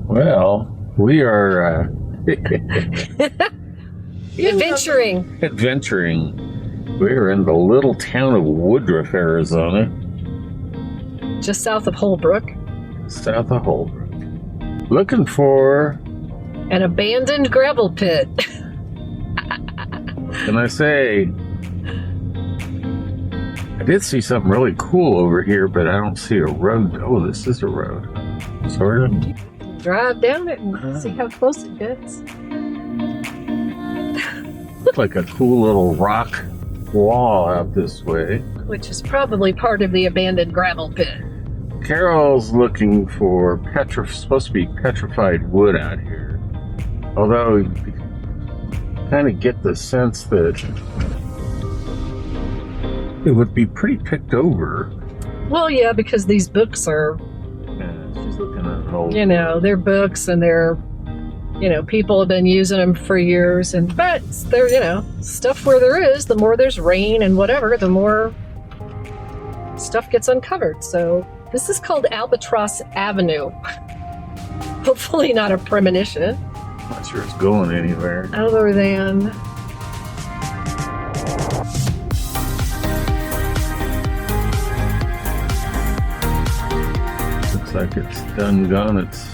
Well, we are Adventuring. We're in the little town of Woodruff, Arizona, Just south of Holbrook. south of Holbrook. Looking for, An abandoned gravel pit. can I say, I did see something really cool over here, but I don't see a road. Oh, this is a road. Sort of. Drive down it and see how close it gets. Looks like a cool little rock wall out this way. Which is probably part of the abandoned gravel pit. Carol's looking for supposed to be petrified wood out here. Although, you kind of get the sense that it would be pretty picked over. Well, yeah, because these books are, Yeah, she's looking at an old. they're books and they're, people have been using them for years. But they're, stuff where there is, the more there's rain and whatever, the more stuff gets uncovered. So this is called Albatross Avenue. Hopefully not a premonition. Not sure it's going anywhere. Other than Looks like it's done gone. It's.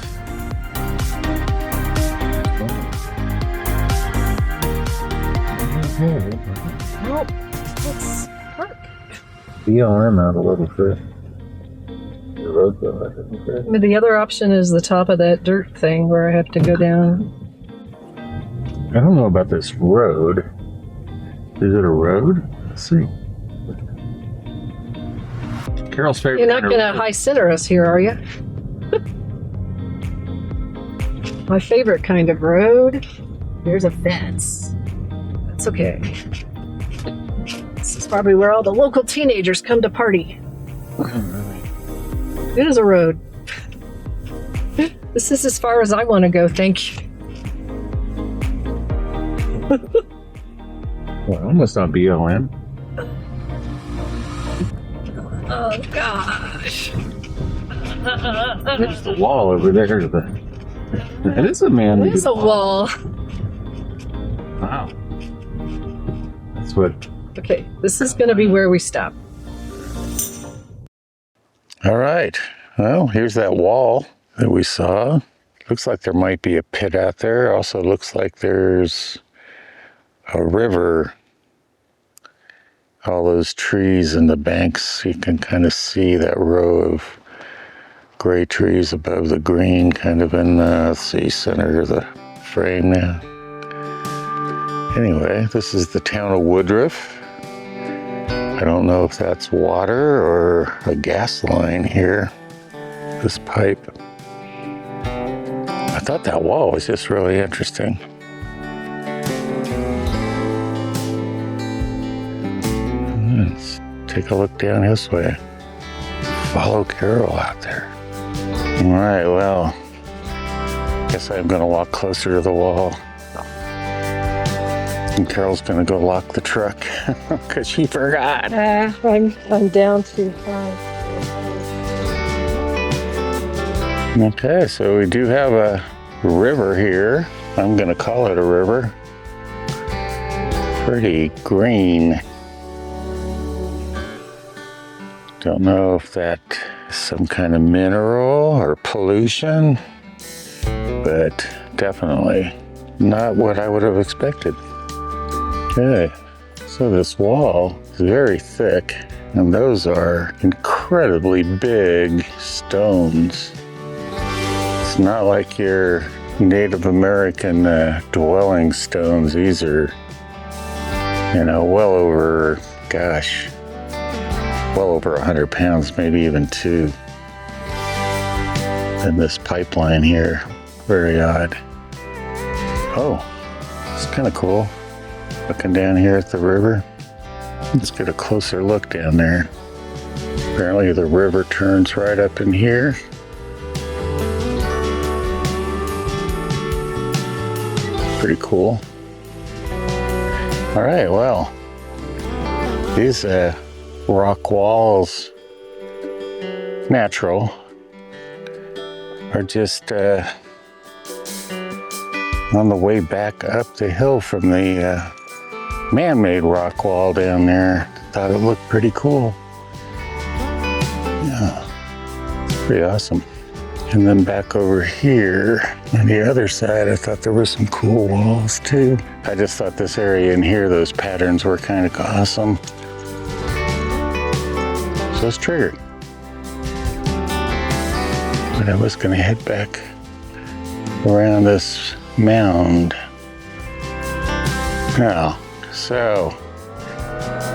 nope. Let's park. BLM out a little bit. The road go out a little bit. I mean, the other option is the top of that dirt thing where I have to go down. I don't know about this road. Is it a road? Let's see. Carol's favorite. You're not going to high center us here, are you? My favorite kind of road. There's a fence. That's okay. This is probably where all the local teenagers come to party. It is a road. This is as far as I want to go, thank you. Well, almost on BLM. Oh, gosh. There's the wall over there. That is a man. There's a wall. Wow. That's what. Okay, this is going to be where we stop. All right. Well, here's that wall that we saw. Looks like there might be a pit out there. Also looks like there's a river. All those trees and the banks, you can kind of see that row of gray trees above the green, kind of in the center of the frame now. Anyway, this is the town of Woodruff. I don't know if that's water or a gas line here, this pipe. I thought that wall was just really interesting. Let's take a look down this way. Follow Carol out there. All right, well, guess I'm gonna walk closer to the wall. And Carol's gonna go lock the truck because she forgot. I'm down too high. Okay, so we do have a river here. I'm gonna call it a river. Pretty green. Don't know if that is some kind of mineral or pollution, but definitely not what I would have expected. Okay, so this wall is very thick, and those are incredibly big stones. It's not like your Native American dwelling stones. These are, well over, well over 100 pounds, maybe even 2. And this pipeline here, very odd. Oh, it's kind of cool. Looking down here at the river. Let's get a closer look down there. Apparently the river turns right up in here. Pretty cool. All right, well, these rock walls, natural, are just on the way back up the hill from the man-made rock wall down there. Thought it looked pretty cool. Yeah, it's pretty awesome. And then back over here on the other side, I thought there were some cool walls too. I just thought this area in here, those patterns were kind of awesome. So it's triggered. But I was gonna head back around this mound. Now, so,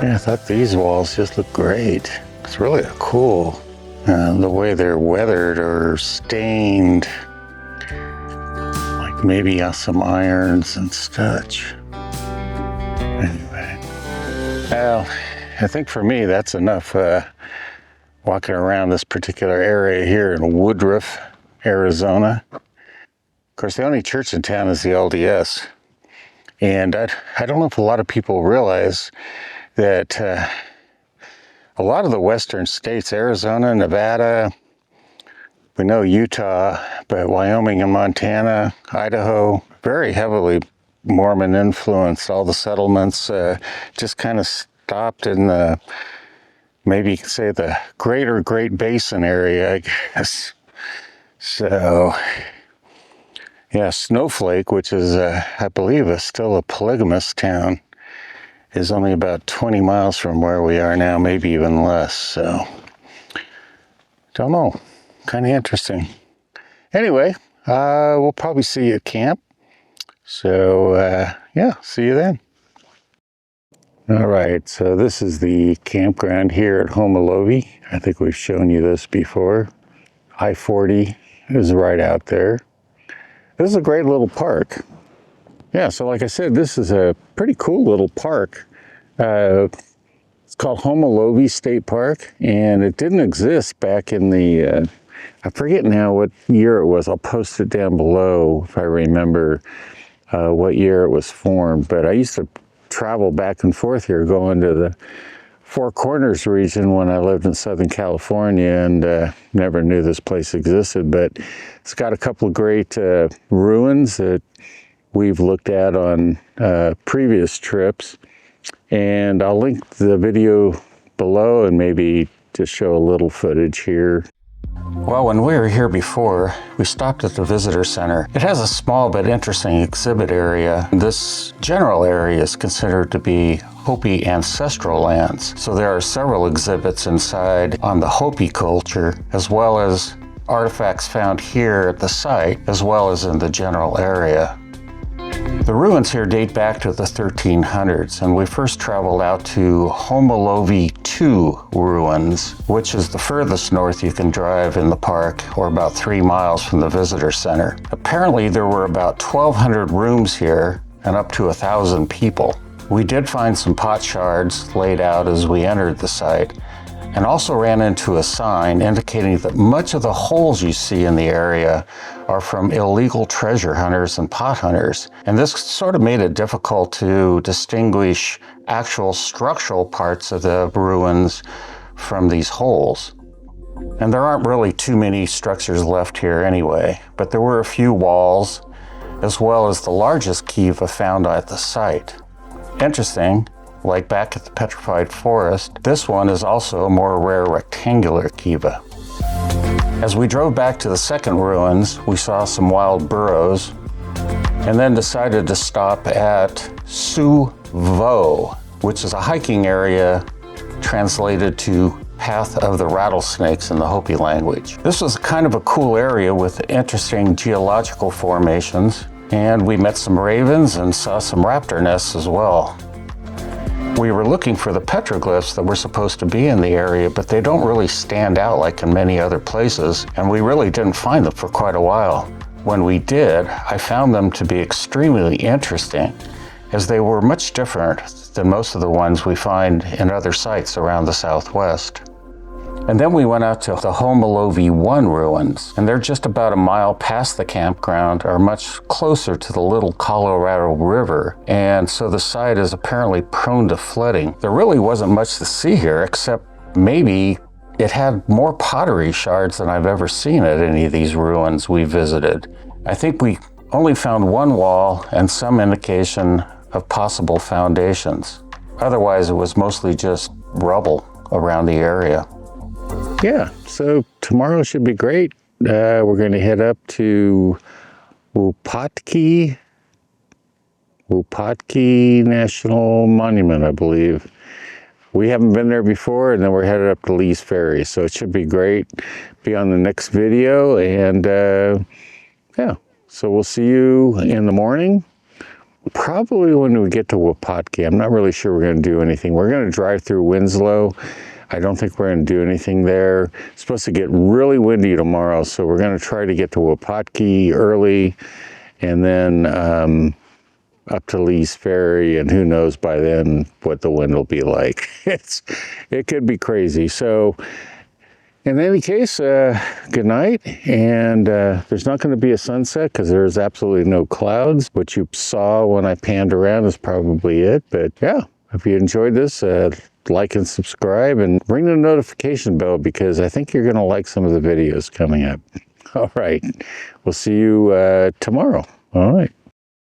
yeah, I thought these walls just look great. It's really cool. The way they're weathered or stained, like maybe some irons and such. Anyway, well, I think for me that's enough walking around this particular area here in Woodruff, Arizona. Of course, the only church in town is the LDS. And I don't know if a lot of people realize that a lot of the western states, Arizona, Nevada, we know Utah, but Wyoming and Montana, Idaho, very heavily Mormon influenced. All the settlements just kind of stopped in the, maybe you could say the greater Great Basin area, I guess. So, yeah, Snowflake, which is, I believe, is still a polygamous town, is only about 20 miles from where we are now, maybe even less. So, don't know. Kind of interesting. Anyway, we'll probably see you at camp. So, yeah, see you then. All right, so this is the campground here at Homolovi. I think we've shown you this before. I-40 is right out there. This is a great little park. Yeah, so like I said, this is a pretty cool little park. It's called Homolovi State Park, and it didn't exist back in the, I forget now what year it was. I'll post it down below if I remember what year it was formed. But I used to travel back and forth here, going to the Four Corners region when I lived in Southern California, and never knew this place existed. But it's got a couple of great ruins that we've looked at on previous trips, and I'll link the video below and maybe just show a little footage here. Well, when we were here before, we stopped at the visitor center. It has a small but interesting exhibit area. This general area is considered to be Hopi ancestral lands. So there are several exhibits inside on the Hopi culture, as well as artifacts found here at the site, as well as in the general area. The ruins here date back to the 1300s, and we first traveled out to Homolovi 2 ruins, which is the furthest north you can drive in the park, or about 3 miles from the visitor center. Apparently there were about 1,200 rooms here and up to 1,000 people. We did find some pot shards laid out as we entered the site, and also ran into a sign indicating that much of the holes you see in the area are from illegal treasure hunters and pot hunters. And this sort of made it difficult to distinguish actual structural parts of the ruins from these holes. And there aren't really too many structures left here anyway, but there were a few walls, as well as the largest kiva found at the site. Interesting, like back at the Petrified Forest, this one is also a more rare rectangular kiva. As we drove back to the second ruins, we saw some wild burros, and then decided to stop at Tsu Vo, which is a hiking area translated to Path of the Rattlesnakes in the Hopi language. This was kind of a cool area with interesting geological formations, and we met some ravens and saw some raptor nests as well. We were looking for the petroglyphs that were supposed to be in the area, but they don't really stand out like in many other places, and we really didn't find them for quite a while. When we did, I found them to be extremely interesting, as they were much different than most of the ones we find in other sites around the Southwest. And then we went out to the Homolovi 1 ruins, and they're just about a mile past the campground, are much closer to the Little Colorado River, and so the site is apparently prone to flooding. There really wasn't much to see here, except maybe it had more pottery shards than I've ever seen at any of these ruins we visited. I think we only found one wall and some indication of possible foundations. Otherwise, it was mostly just rubble around the area. Yeah, so tomorrow should be great. We're going to head up to Wupatki National Monument, I believe. We haven't been there before, and then we're headed up to Lee's Ferry, so it should be great. Be on the next video, and yeah, so we'll see you in the morning. Probably when we get to Wupatki. I'm not really sure we're going to do anything. We're going to drive through Winslow. I don't think we're going to do anything there. It's supposed to get really windy tomorrow, so we're going to try to get to Wupatki early, and then up to Lee's Ferry, and who knows by then what the wind will be like. It could be crazy. So in any case, good night, and there's not going to be a sunset because there's absolutely no clouds. What you saw when I panned around is probably it, but yeah, if you enjoyed this, like and subscribe and ring the notification bell because I think you're going to like some of the videos coming up. All right, we'll see you tomorrow. All right.